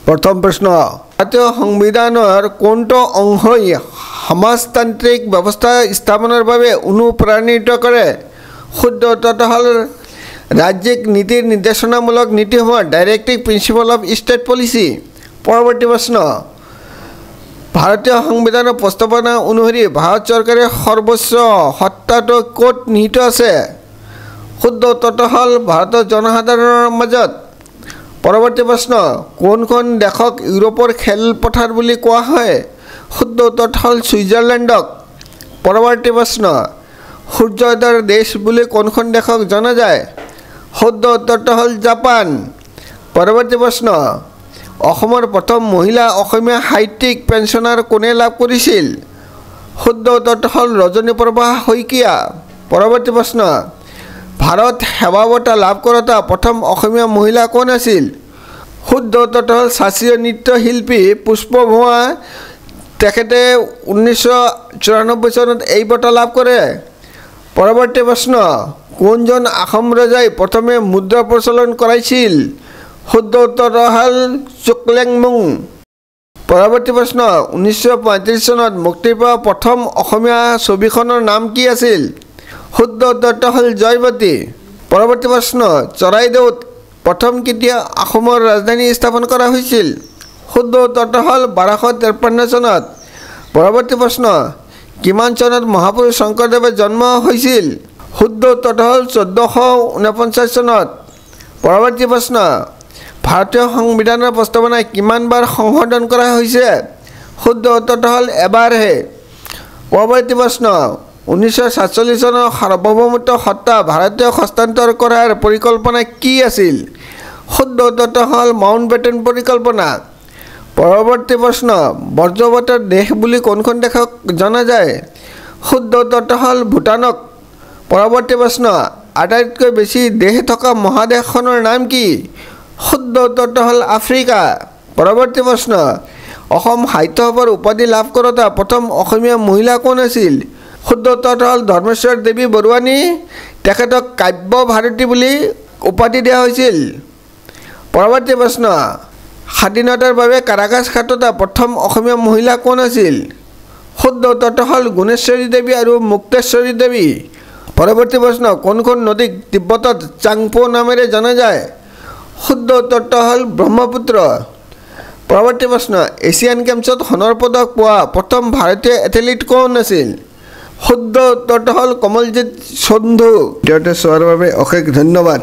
প্ৰথম প্ৰশ্ন ভাৰতীয় সংবিধানৰ কোনটো অংশই সমাজতান্ত্ৰিক ব্যৱস্থা স্থাপনৰ বাবে অনুপ্ৰাণিত কৰে শুদ্ধ উত্তৰটো হ'ল ৰাজ্যিক নীতিৰ নিৰ্দেশনামূলক নীতিসমূহ directive principle of state policy পৰৱৰ্তী প্ৰশ্ন ভাৰতীয় সংবিধানৰ প্ৰস্তাৱনা অনুসৰি ভাৰত চৰকাৰৰ সৰ্বোচ্চ সত্তাটো ক'ত নিহিত আছে শুদ্ধ উত্তৰটো হ'ল ভাৰতৰ জনসাধাৰণৰ মাজত পৰৱৰ্তী প্ৰশ্ন কোনখন দেশক ইউৰোপৰ খেলপথাৰ বুলি কোৱা হয় শুদ্ধ উত্তৰটো হ'ল ছুইজাৰলেণ্ডক পৰৱৰ্তী প্ৰশ্ন সূৰ্যোদয়ৰ দেশ বুলি কোনখন দেশক জনা যায় শুদ্ধ উত্তৰটো হ'ল জাপান পৰৱৰ্তী প্ৰশ্ন অসমৰ প্ৰথম মহিলা অসমীয়া সাহিত্যিক পেঞ্চনাৰ কোনে লাভ কৰিছিল শুদ্ধ উত্তৰটো হ'ল ৰজনীপ্ৰভা শইকীয়া পৰৱৰ্তী প্ৰশ্ন ভাৰত সেৱা বঁটা লাভ কৰোঁতা প্ৰথম অসমীয়া মহিলা কোন আছিল শুদ্ধ উত্তৰটো হ'ল শাস্ত্ৰীয় নৃত্যশিল্পী পুষ্প ভুৱা তেখেতে 1994 চনত এই বঁটা লাভ কৰে পৰৱৰ্তী প্ৰশ্ন কোনজন আহোম ৰজাই প্ৰথমে মুদ্ৰা প্ৰচলন কৰাইছিল শুদ্ধ উত্তৰটো হ'ল চুকলেংমুং পৰৱৰ্তী প্ৰশ্ন 1935 চনত মুক্তি পোৱা প্ৰথম অসমীয়া ছবিখনৰ নাম কি আছিল শুদ্ধ উত্তৰটো হ'ল জয়মতী পৰৱৰ্তী প্ৰশ্ন চৰাইদেউত প্ৰথম কেতিয়া অসমৰ ৰাজধানী স্থাপন কৰা হৈছিল শুদ্ধ উত্তৰটো হ'ল 1253 চনত পৰৱৰ্তী প্ৰশ্ন কিমান চনত মহাপুৰুষ শংকৰদেৱৰ জন্ম হৈছিল শুদ্ধ উত্তৰটো হ'ল 1449 চনত পৰৱৰ্তী প্ৰশ্ন ভাৰতীয় সংবিধানৰ প্ৰস্তাৱনা কিমানবাৰ সংশোধন কৰা হৈছে শুদ্ধ উত্তৰটো হ'ল এবাৰহে পৰৱৰ্তী প্ৰশ্ন 1947 চনৰ সাৰ্বভৌমত্ব সত্তা ভাৰতীয় হস্তান্তৰ কৰাৰ পৰিকল্পনা কি আছিল শুদ্ধ উত্তৰটো হ'ল মাউণ্টবেটেন পৰিকল্পনা পৰৱৰ্তী প্ৰশ্ন বজ্ৰপাতৰ দেশ বুলি কোনখন দেশক জনা যায় শুদ্ধ উত্তৰটো হ'ল ভূটানক পৰৱৰ্তী প্ৰশ্ন আটাইতকৈ বেছি দেশ থকা মহাদেশখনৰ নাম কি শুদ্ধ উত্তৰটো হ'ল আফ্ৰিকা পৰৱৰ্তী প্ৰশ্ন অসম সাহিত্য সভাৰ উপাধি লাভ কৰোঁতা প্ৰথম অসমীয়া মহিলা কোন আছিল শুদ্ধ উত্তৰটো হ'ল ধৰ্মেশ্বৰ দেৱী বৰুৱানী তেখেতক কাব্য ভাৰতী বুলি উপাধি দিয়া হৈছিল পৰৱৰ্তী প্ৰশ্ন স্বাধীনতাৰ বাবে কাৰাগাছ খাটতা প্ৰথম অসমীয়া মহিলা কোন আছিল শুদ্ধ উত্তৰটো হ'ল গুণেশ্বৰী দেৱী আৰু মুক্তেশ্বৰী দেৱী পৰৱৰ্তী প্ৰশ্ন কোনখন নদীক তিব্বতত চাংপো নামেৰে জনা যায় শুদ্ধ উত্তৰটো হ'ল ব্ৰহ্মপুত্ৰ পৰৱৰ্তী প্ৰশ্ন এছিয়ান গেমছত সোণৰ পদক পোৱা প্ৰথম ভাৰতীয় এথলীট কোন আছিল শুদ্ধ উত্তৰটো হ'ল কমলজিৎ সন্ধু ভিডিঅ'টো চোৱাৰ বাবে অশেষ ধন্যবাদ।